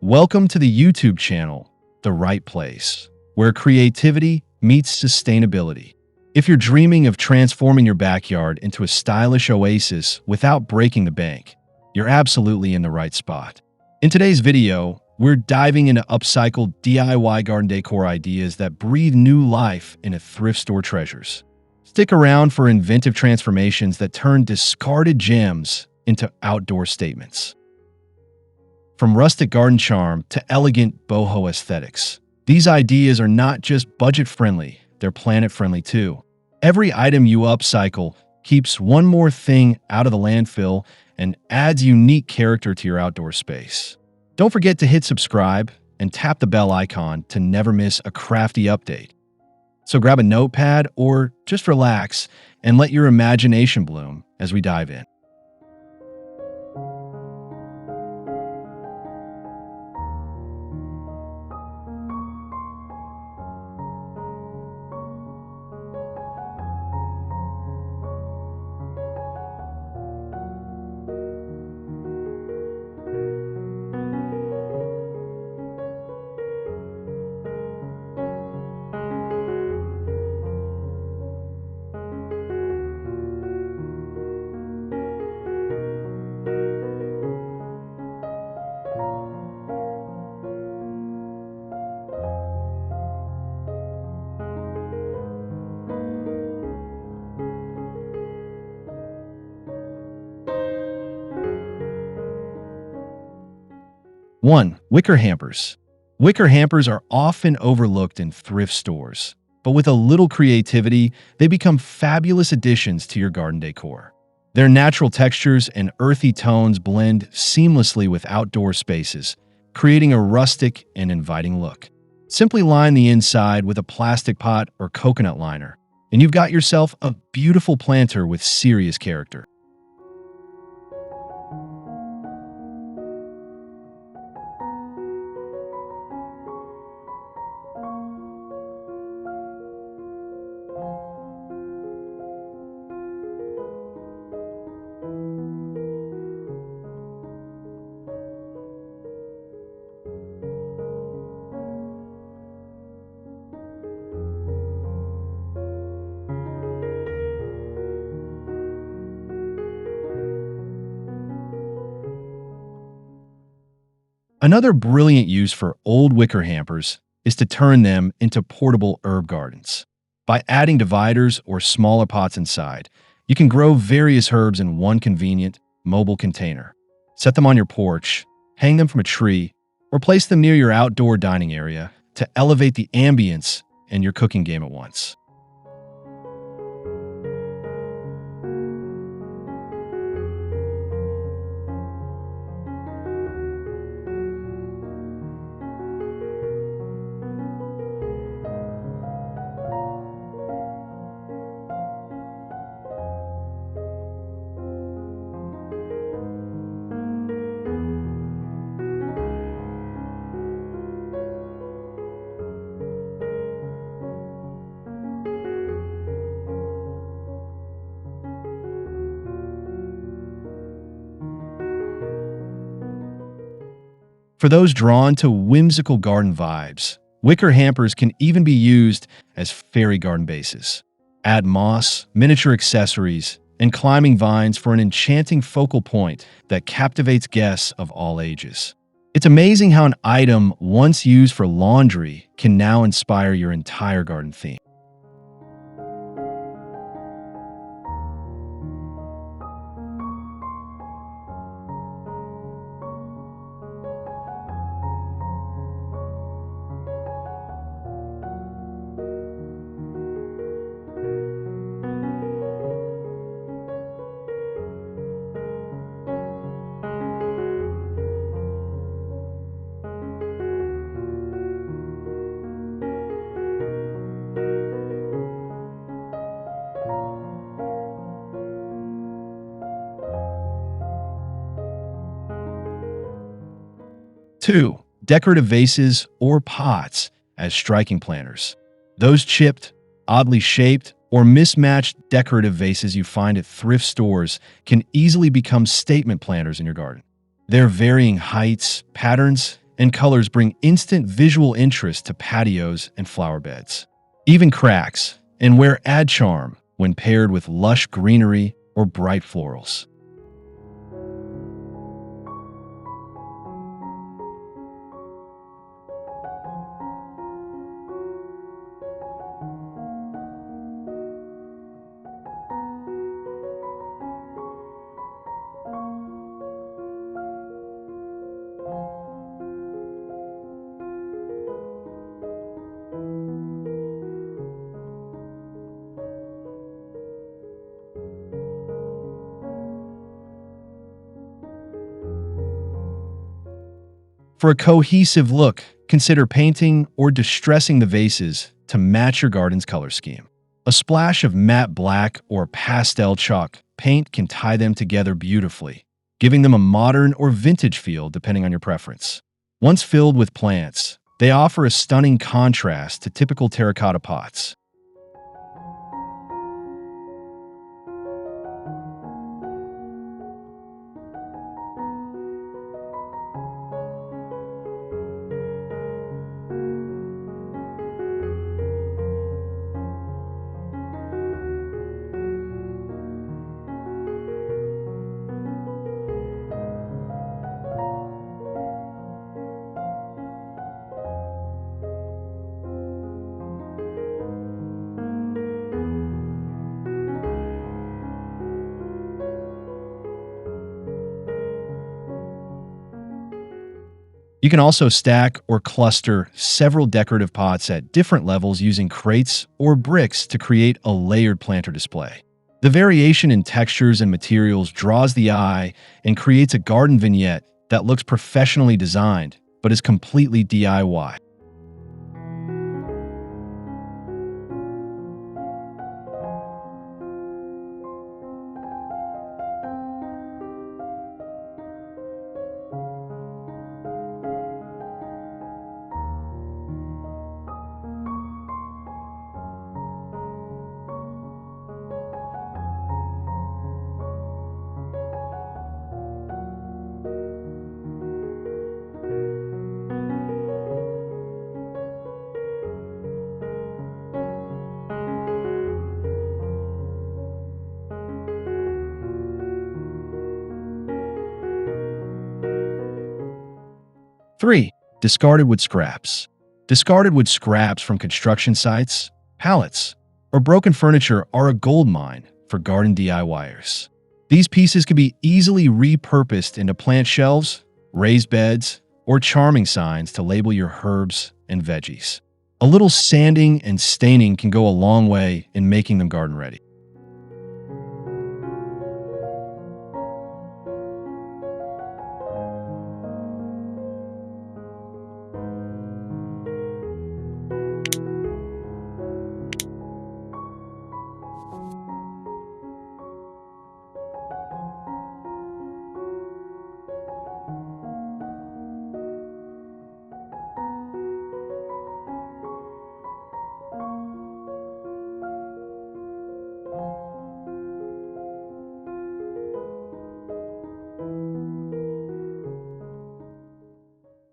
Welcome to the YouTube channel, The Right Place, where creativity meets sustainability. If you're dreaming of transforming your backyard into a stylish oasis without breaking the bank, you're absolutely in the right spot. In today's video, we're diving into upcycled DIY garden decor ideas that breathe new life into thrift store treasures. Stick around for inventive transformations that turn discarded gems into outdoor statements. From rustic garden charm to elegant boho aesthetics, these ideas are not just budget-friendly, they're planet-friendly too. Every item you upcycle keeps one more thing out of the landfill and adds unique character to your outdoor space. Don't forget to hit subscribe and tap the bell icon to never miss a crafty update. So grab a notepad or just relax and let your imagination bloom as we dive in. One, Wicker Hampers. Wicker hampers are often overlooked in thrift stores, but with a little creativity, they become fabulous additions to your garden decor. Their natural textures and earthy tones blend seamlessly with outdoor spaces, creating a rustic and inviting look. Simply line the inside with a plastic pot or coconut liner, and you've got yourself a beautiful planter with serious character. Another brilliant use for old wicker hampers is to turn them into portable herb gardens. By adding dividers or smaller pots inside, you can grow various herbs in one convenient, mobile container. Set them on your porch, hang them from a tree, or place them near your outdoor dining area to elevate the ambience and your cooking game at once. For those drawn to whimsical garden vibes, wicker hampers can even be used as fairy garden bases. Add moss, miniature accessories, and climbing vines for an enchanting focal point that captivates guests of all ages. It's amazing how an item once used for laundry can now inspire your entire garden theme. 2. Decorative vases or pots as striking planters. Those chipped, oddly shaped, or mismatched decorative vases you find at thrift stores can easily become statement planters in your garden. Their varying heights, patterns, and colors bring instant visual interest to patios and flower beds. Even cracks and wear add charm when paired with lush greenery or bright florals. For a cohesive look, consider painting or distressing the vases to match your garden's color scheme. A splash of matte black or pastel chalk paint can tie them together beautifully, giving them a modern or vintage feel depending on your preference. Once filled with plants, they offer a stunning contrast to typical terracotta pots. 'You can also stack or cluster several decorative pots at different levels using crates or bricks to create a layered planter display. The variation in textures and materials draws the eye and creates a garden vignette that looks professionally designed but is completely DIY. 3. Discarded wood scraps. Discarded wood scraps from construction sites, pallets, or broken furniture are a goldmine for garden DIYers. These pieces can be easily repurposed into plant shelves, raised beds, or charming signs to label your herbs and veggies. A little sanding and staining can go a long way in making them garden ready.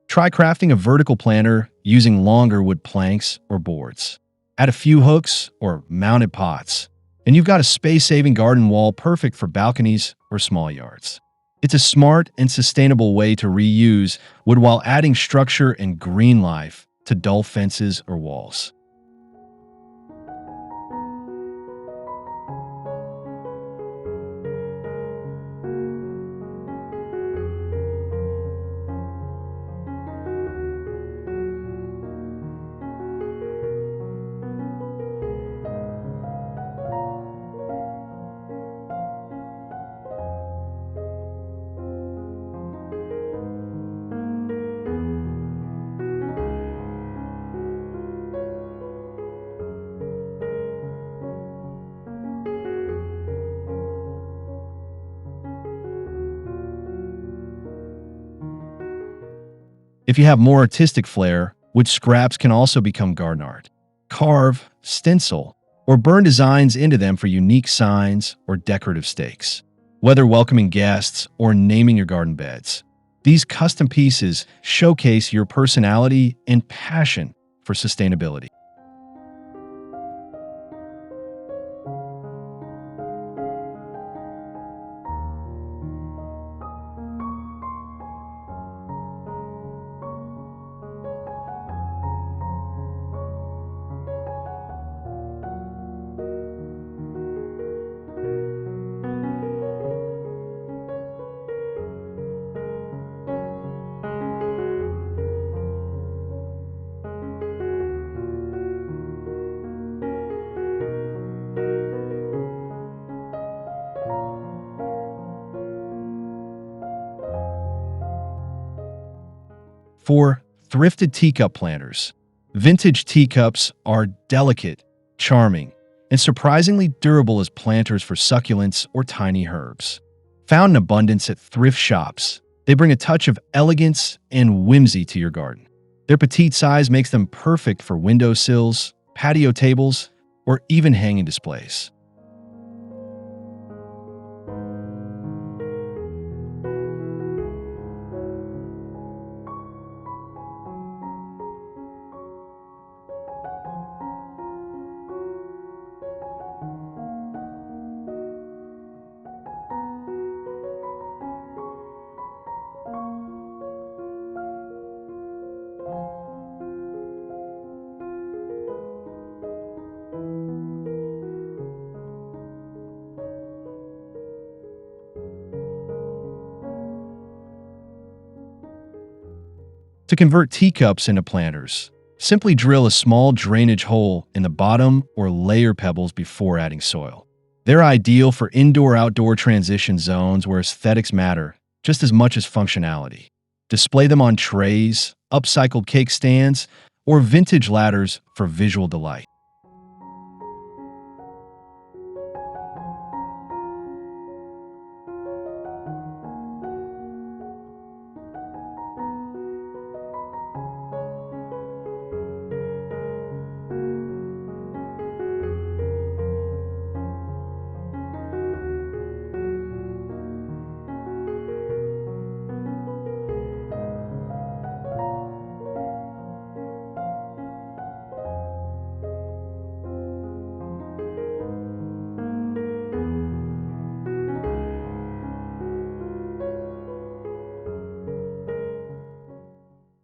Try crafting a vertical planter using longer wood planks or boards. Add a few hooks or mounted pots, and you've got a space-saving garden wall perfect for balconies or small yards. It's a smart and sustainable way to reuse wood while adding structure and green life to dull fences or walls. If you have more artistic flair, wood scraps can also become garden art. Carve, stencil, or burn designs into them for unique signs or decorative stakes. Whether welcoming guests or naming your garden beds, These custom pieces showcase your personality and passion for sustainability. 4. Thrifted teacup planters. Vintage teacups are delicate, charming, and surprisingly durable as planters for succulents or tiny herbs. Found in abundance at thrift shops, they bring a touch of elegance and whimsy to your garden. Their petite size makes them perfect for windowsills, patio tables, or even hanging displays. To convert teacups into planters, simply drill a small drainage hole in the bottom or layer pebbles before adding soil. They're ideal for indoor-outdoor transition zones where aesthetics matter just as much as functionality. Display them on trays, upcycled cake stands, or vintage ladders for visual delight.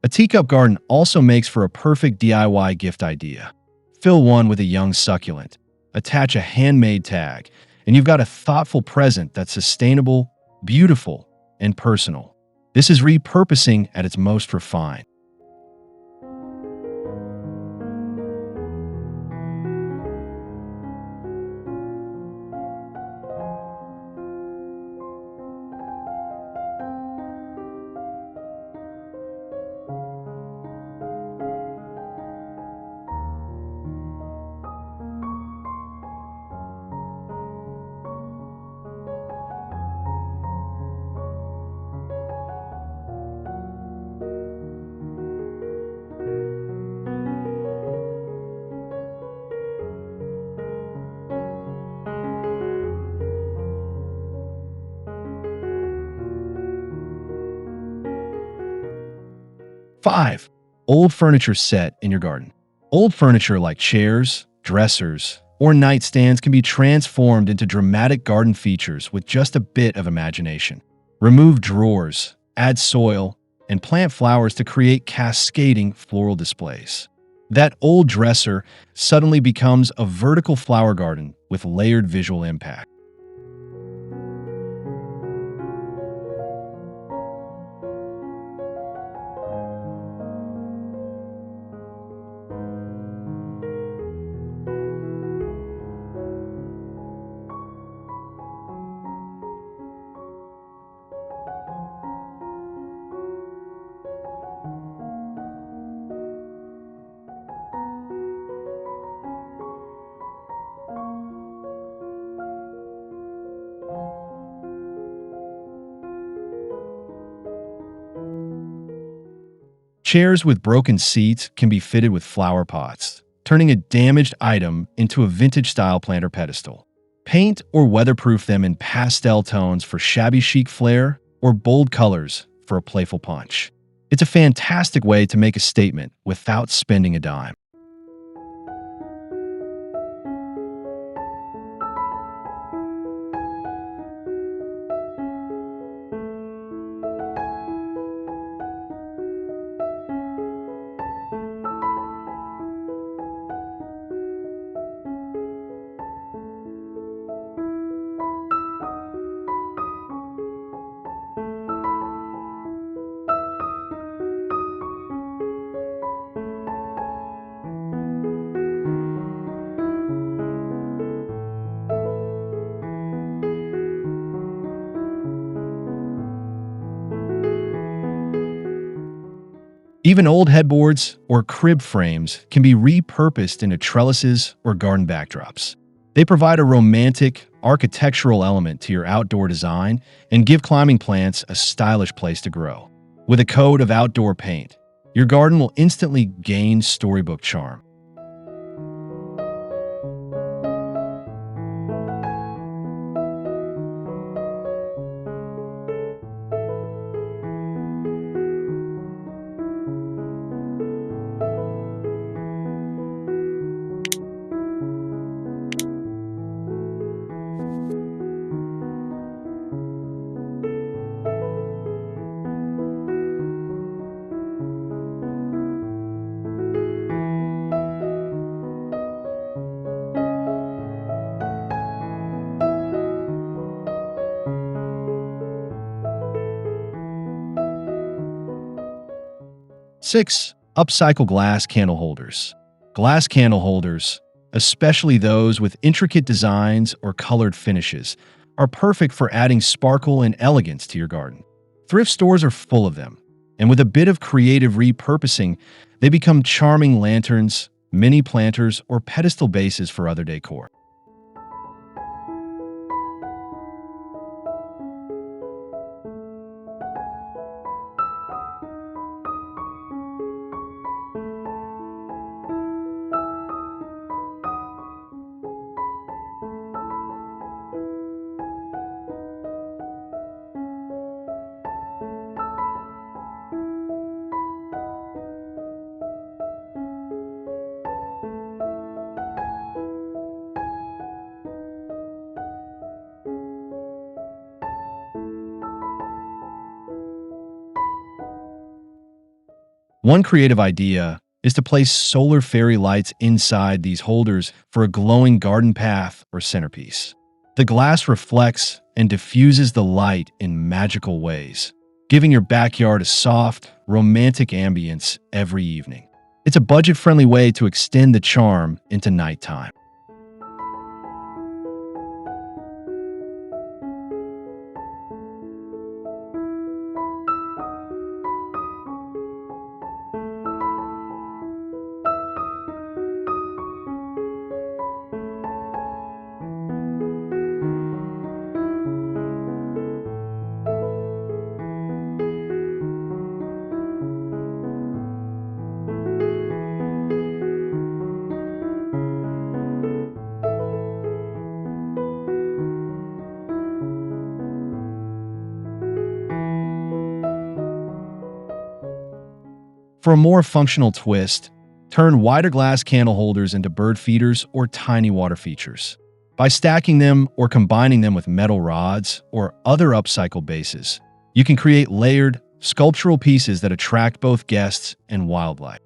A teacup garden also makes for a perfect DIY gift idea. Fill one with a young succulent, attach a handmade tag, and you've got a thoughtful present that's sustainable, beautiful, and personal. This is repurposing at its most refined. 5. Old furniture set in your garden. Old furniture like chairs, dressers, or nightstands can be transformed into dramatic garden features with just a bit of imagination. Remove drawers, add soil, and plant flowers to create cascading floral displays. That old dresser suddenly becomes a vertical flower garden with layered visual impact. 'Chairs with broken seats can be fitted with flower pots, turning a damaged item into a vintage-style planter pedestal. Paint or weatherproof them in pastel tones for shabby chic flair or bold colors for a playful punch. It's a fantastic way to make a statement without spending a dime. Even old headboards or crib frames can be repurposed into trellises or garden backdrops. They provide a romantic, architectural element to your outdoor design and give climbing plants a stylish place to grow. With a coat of outdoor paint, your garden will instantly gain storybook charm. 6. Upcycle glass candle holders. Glass candle holders, especially those with intricate designs or colored finishes, are perfect for adding sparkle and elegance to your garden. Thrift stores are full of them, and with a bit of creative repurposing, they become charming lanterns, mini planters, or pedestal bases for other decor. One creative idea is to place solar fairy lights inside these holders for a glowing garden path or centerpiece. The glass reflects and diffuses the light in magical ways, giving your backyard a soft, romantic ambience every evening. It's a budget-friendly way to extend the charm into nighttime. For a more functional twist, turn wider glass candle holders into bird feeders or tiny water features. By stacking them or combining them with metal rods or other upcycled bases, you can create layered, sculptural pieces that attract both guests and wildlife.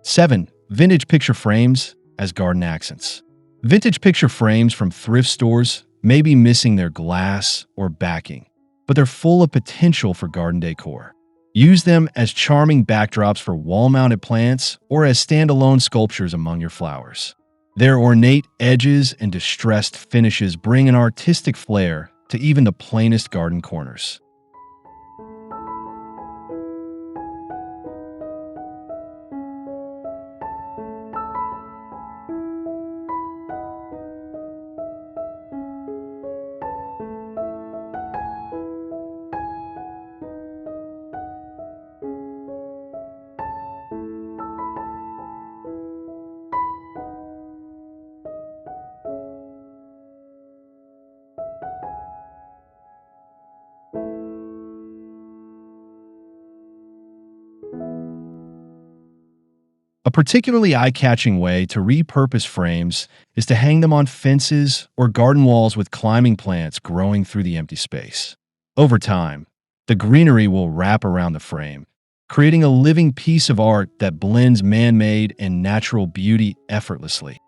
Seven, vintage picture frames as garden accents. Vintage picture frames from thrift stores may be missing their glass or backing, but they're full of potential for garden decor. Use them as charming backdrops for wall-mounted plants or as standalone sculptures among your flowers. Their ornate edges and distressed finishes bring an artistic flair to even the plainest garden corners. A particularly eye-catching way to repurpose frames is to hang them on fences or garden walls with climbing plants growing through the empty space. Over time, the greenery will wrap around the frame, creating a living piece of art that blends man-made and natural beauty effortlessly.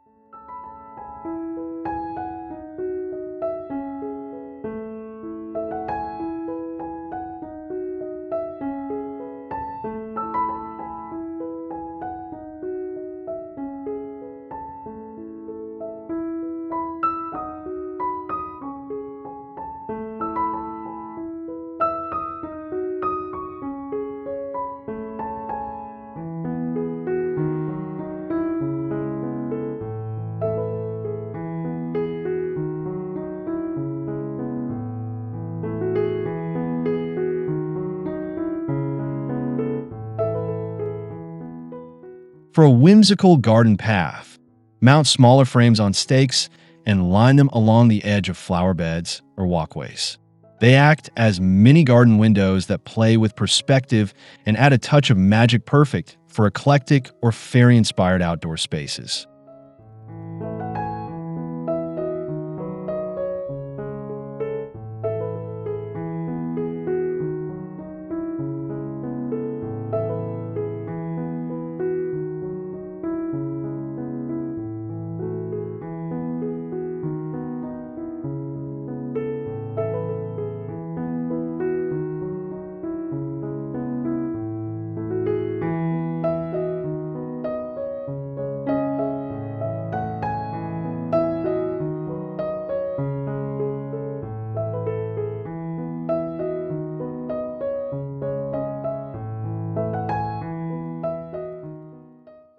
For a whimsical garden path, mount smaller frames on stakes and line them along the edge of flower beds or walkways. They act as mini garden windows that play with perspective and add a touch of magic, perfect for eclectic or fairy-inspired outdoor spaces.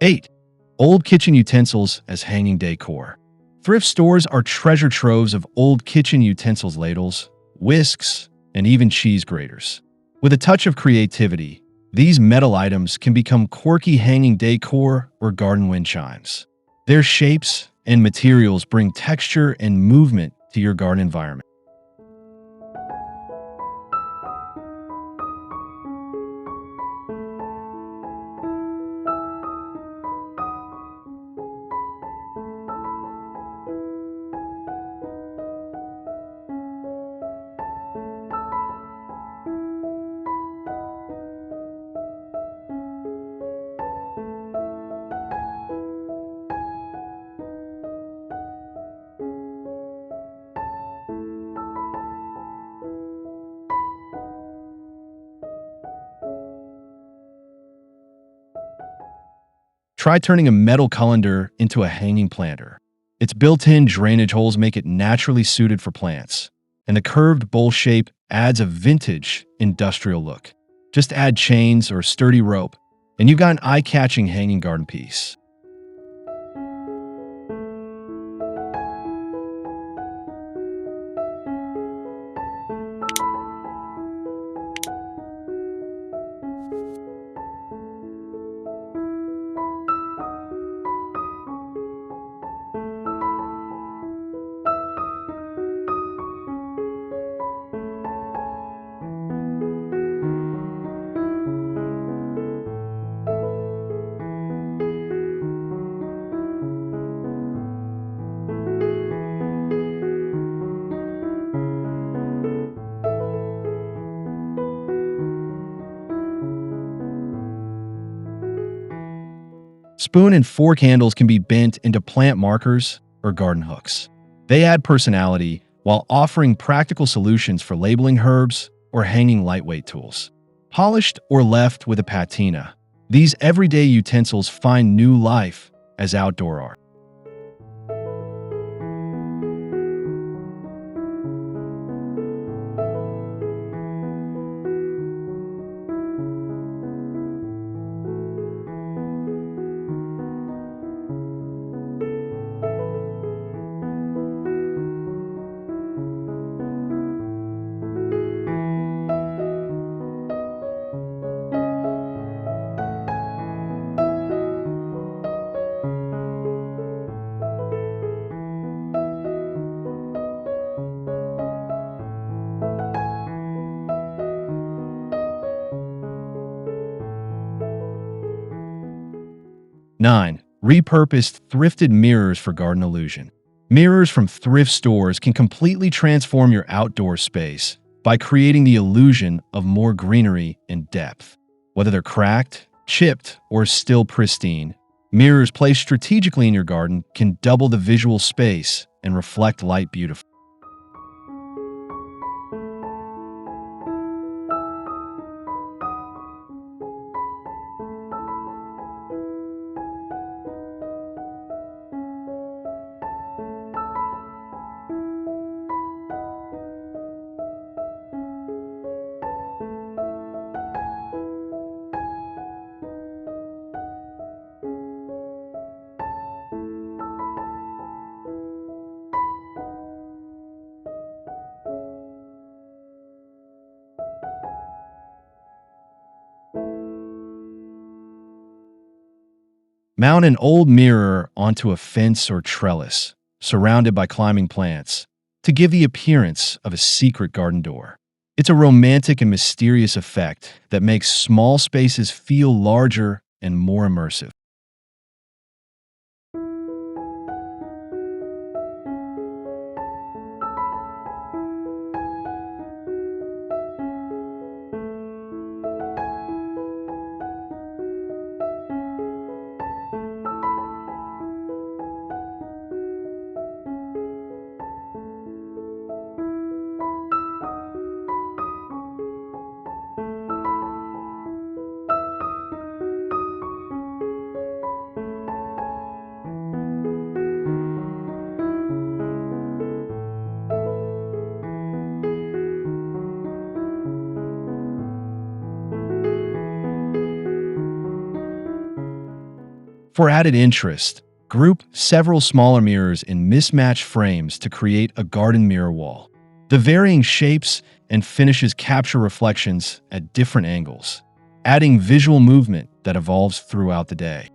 Eight, old kitchen utensils as hanging decor. Thrift stores are treasure troves of old kitchen utensils, ladles, whisks, and even cheese graters. With a touch of creativity, these metal items can become quirky hanging decor or garden wind chimes. Their shapes and materials bring texture and movement to your garden environment. Try turning a metal colander into a hanging planter. Its built-in drainage holes make it naturally suited for plants, and the curved bowl shape adds a vintage, industrial look. Just add chains or sturdy rope, and you've got an eye-catching hanging garden piece. Spoon and fork handles can be bent into plant markers or garden hooks. They add personality while offering practical solutions for labeling herbs or hanging lightweight tools. Polished or left with a patina, these everyday utensils find new life as outdoor art. 9. Repurposed thrifted mirrors for garden illusion. Mirrors from thrift stores can completely transform your outdoor space by creating the illusion of more greenery and depth. Whether they're cracked, chipped, or still pristine, mirrors placed strategically in your garden can double the visual space and reflect light beautifully. Mount an old mirror onto a fence or trellis, surrounded by climbing plants, to give the appearance of a secret garden door. It's a romantic and mysterious effect that makes small spaces feel larger and more immersive. 'For added interest, group several smaller mirrors in mismatched frames to create a garden mirror wall. The varying shapes and finishes capture reflections at different angles, adding visual movement that evolves throughout the day.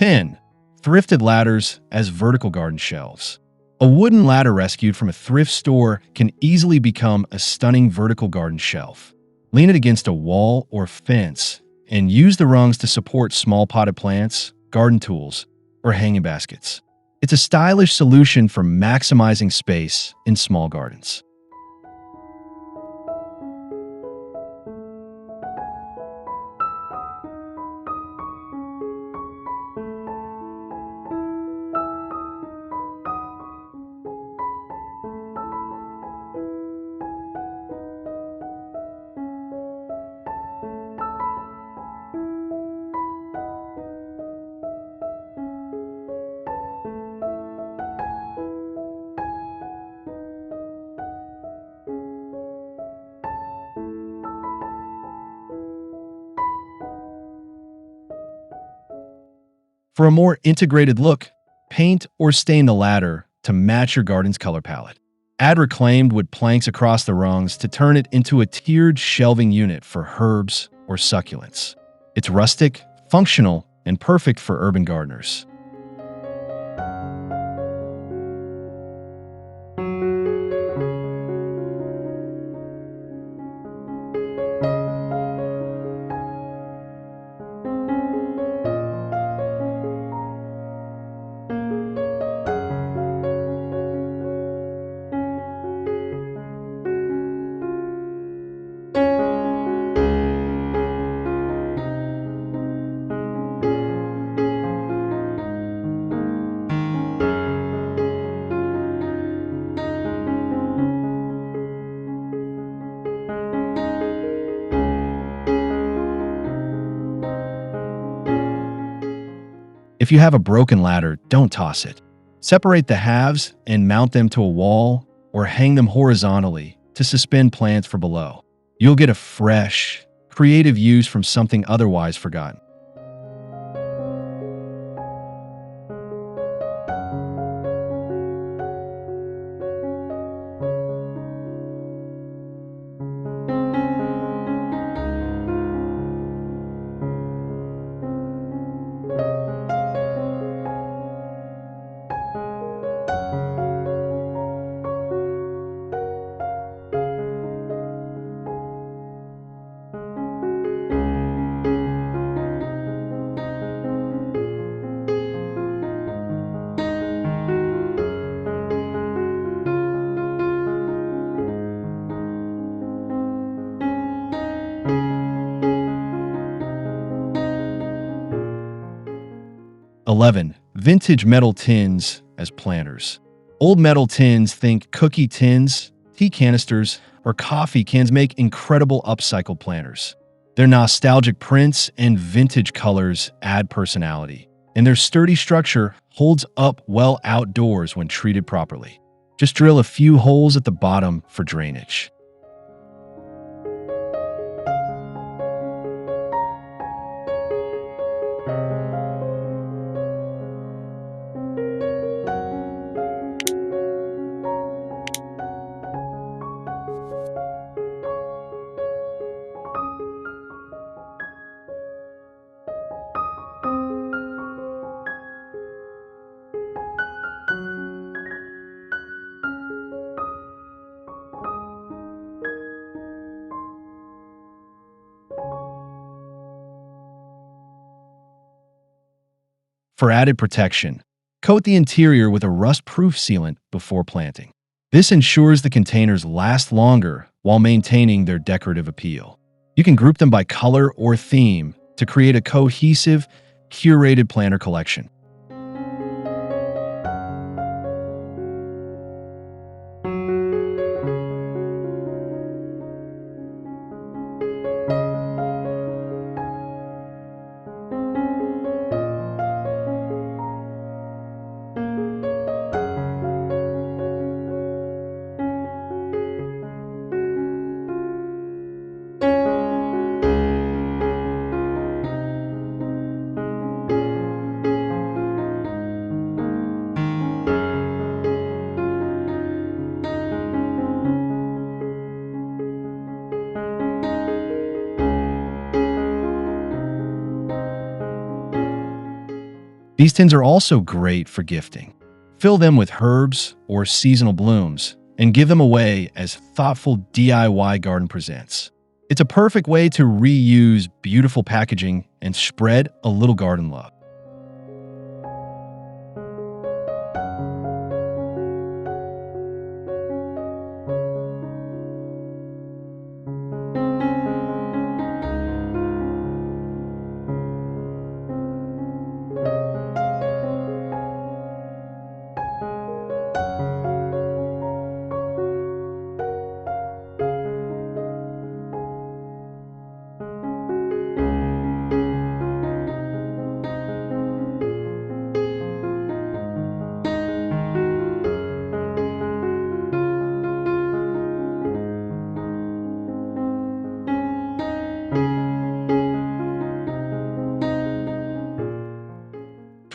10. Thrifted ladders as vertical garden shelves. A wooden ladder rescued from a thrift store can easily become a stunning vertical garden shelf. Lean it against a wall or fence and use the rungs to support small potted plants, garden tools, or hanging baskets. It's a stylish solution for maximizing space in small gardens. 'For a more integrated look, paint or stain the ladder to match your garden's color palette. Add reclaimed wood planks across the rungs to turn it into a tiered shelving unit for herbs or succulents. It's rustic, functional, and perfect for urban gardeners. 'If you have a broken ladder, don't toss it. Separate the halves and mount them to a wall or hang them horizontally to suspend plants for below. You'll get a fresh, creative use from something otherwise forgotten. 11. Vintage metal tins as planters. Old metal tins, think cookie tins, tea canisters, or coffee cans, make incredible upcycled planters. Their nostalgic prints and vintage colors add personality, and their sturdy structure holds up well outdoors when treated properly. Just drill a few holes at the bottom for drainage. 'For added protection, coat the interior with a rust-proof sealant before planting. This ensures the containers last longer while maintaining their decorative appeal. You can group them by color or theme to create a cohesive, curated planter collection. 'These tins are also great for gifting. Fill them with herbs or seasonal blooms and give them away as thoughtful DIY garden presents. It's a perfect way to reuse beautiful packaging and spread a little garden love.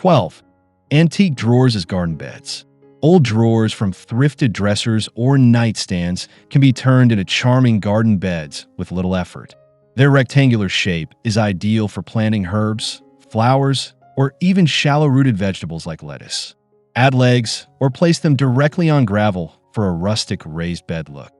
12. Antique drawers as garden beds. Old drawers from thrifted dressers or nightstands can be turned into charming garden beds with little effort. Their rectangular shape is ideal for planting herbs, flowers, or even shallow-rooted vegetables like lettuce. Add legs or place them directly on gravel for a rustic raised bed look.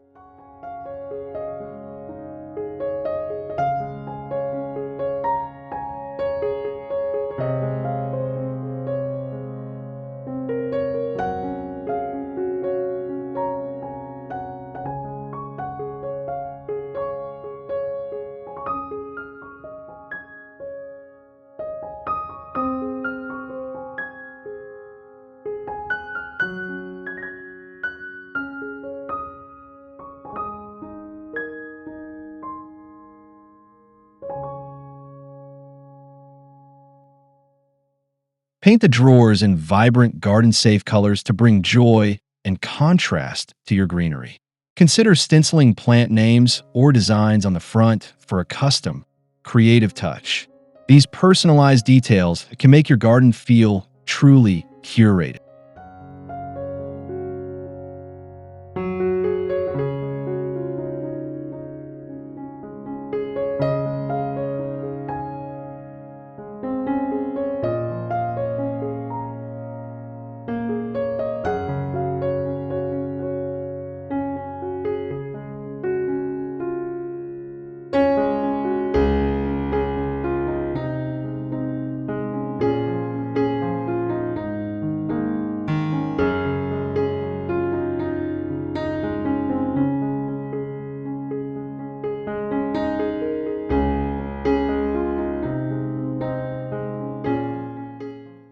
Paint the drawers in vibrant garden-safe colors to bring joy and contrast to your greenery. Consider stenciling plant names or designs on the front for a custom, creative touch. These personalized details can make your garden feel truly curated.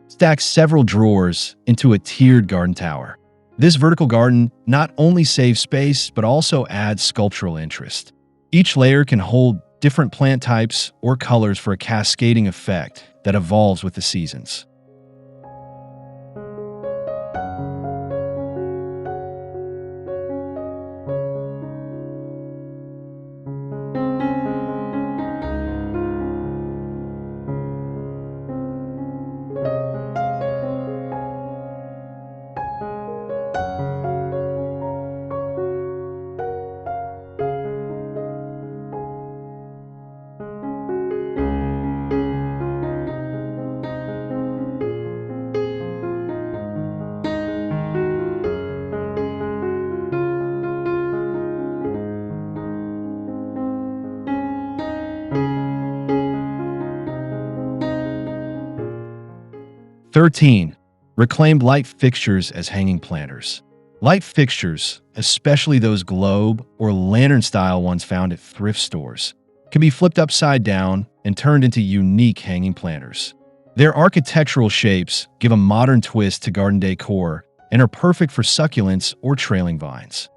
'Stack several drawers into a tiered garden tower. This vertical garden not only saves space, but also adds sculptural interest. Each layer can hold different plant types or colors for a cascading effect that evolves with the seasons. 13. Reclaimed light fixtures as hanging planters. Light fixtures, especially those globe or lantern-style ones found at thrift stores, can be flipped upside down and turned into unique hanging planters. Their architectural shapes give a modern twist to garden decor and are perfect for succulents or trailing vines.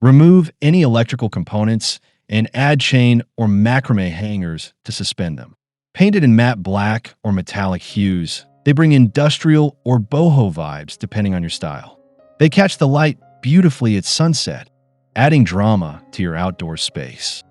'Remove any electrical components and add chain or macrame hangers to suspend them. Painted in matte black or metallic hues, they bring industrial or boho vibes depending on your style. They catch the light beautifully at sunset, adding drama to your outdoor space.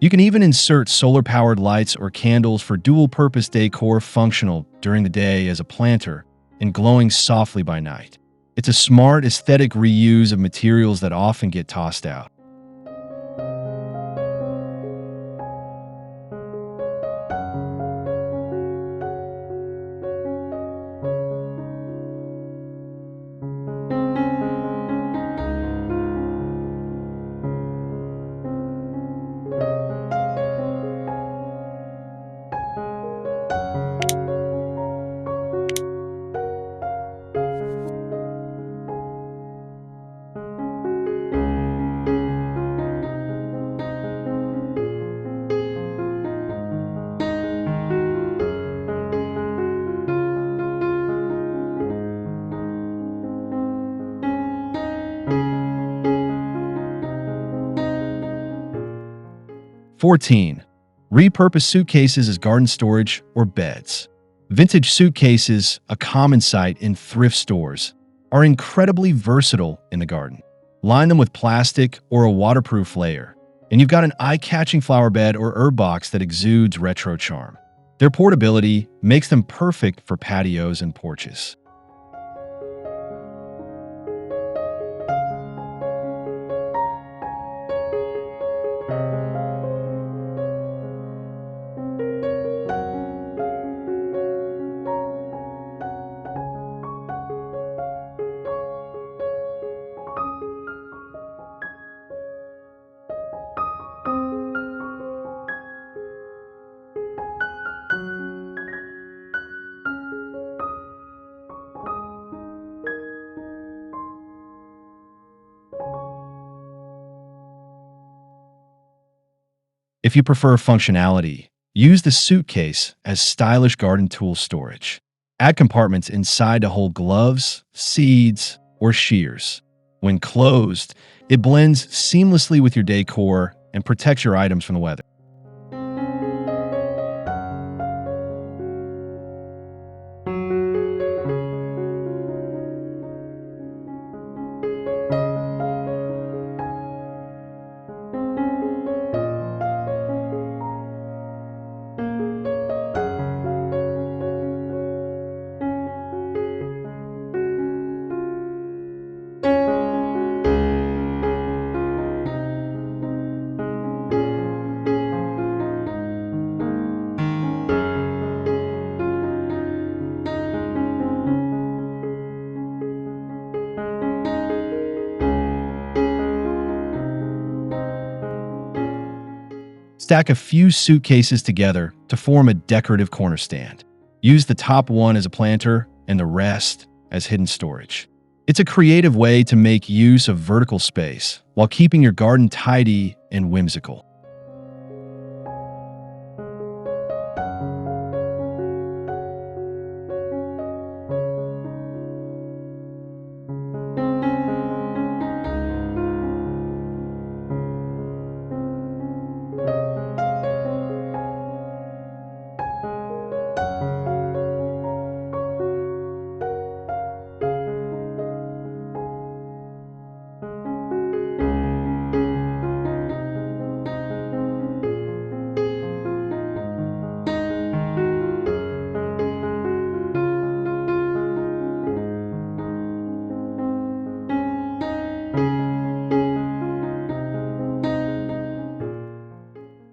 You can even insert solar-powered lights or candles for dual-purpose decor, functional during the day as a planter and glowing softly by night. It's a smart, aesthetic reuse of materials that often get tossed out. 14. Repurpose suitcases as garden storage or beds. Vintage suitcases, a common sight in thrift stores, are incredibly versatile in the garden. Line them with plastic or a waterproof layer, and you've got an eye-catching flower bed or herb box that exudes retro charm. Their portability makes them perfect for patios and porches. 'If you prefer functionality, use the suitcase as stylish garden tool storage. Add compartments inside to hold gloves, seeds, or shears. When closed, it blends seamlessly with your decor and protects your items from the weather. 'Stack a few suitcases together to form a decorative corner stand. Use the top one as a planter and the rest as hidden storage. It's a creative way to make use of vertical space while keeping your garden tidy and whimsical.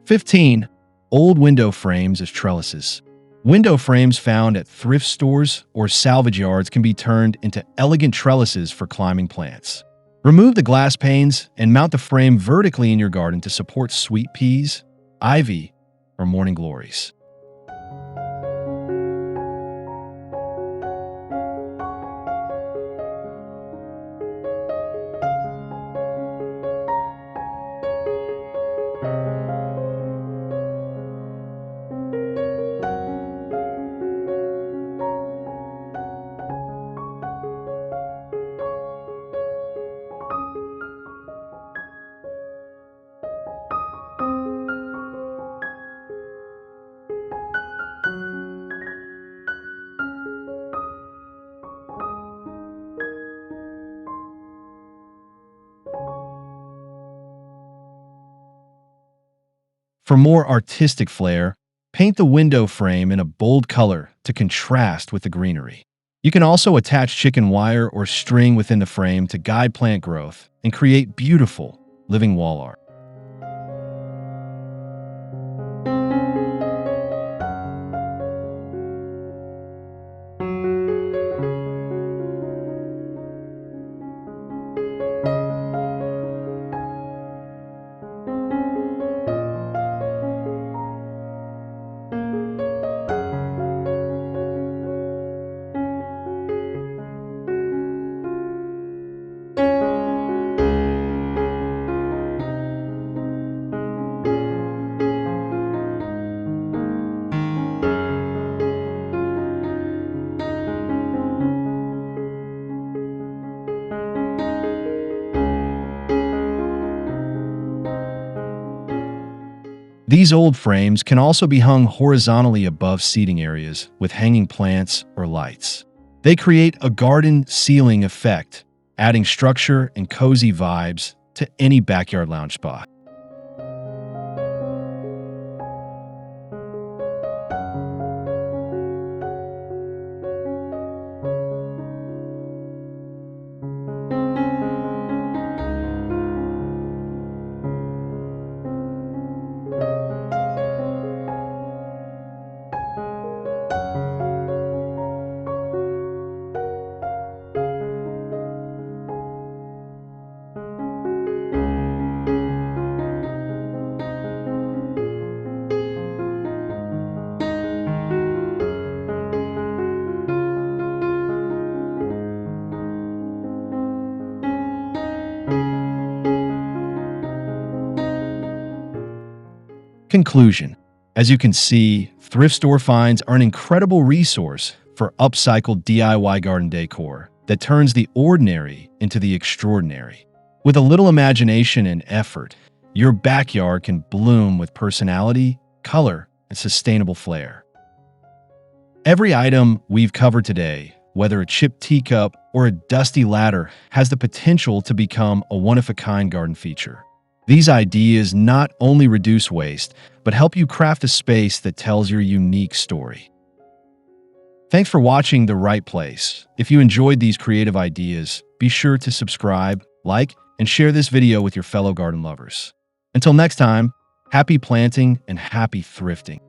15. Old window frames as trellises. Window frames found at thrift stores or salvage yards can be turned into elegant trellises for climbing plants. Remove the glass panes and mount the frame vertically in your garden to support sweet peas, ivy, or morning glories. For more artistic flair, paint the window frame in a bold color to contrast with the greenery. You can also attach chicken wire or string within the frame to guide plant growth and create beautiful living wall art. These old frames can also be hung horizontally above seating areas with hanging plants or lights. They create a garden ceiling effect, adding structure and cozy vibes to any backyard lounge spot. Conclusion. As you can see, thrift store finds are an incredible resource for upcycled DIY garden decor that turns the ordinary into the extraordinary. With a little imagination and effort, your backyard can bloom with personality, color, and sustainable flair. Every item we've covered today, whether a chipped teacup or a dusty ladder, has the potential to become a one-of-a-kind garden feature. These ideas not only reduce waste, but help you craft a space that tells your unique story. Thanks for watching The Right Place. If you enjoyed these creative ideas, be sure to subscribe, like, and share this video with your fellow garden lovers. Until next time, happy planting and happy thrifting.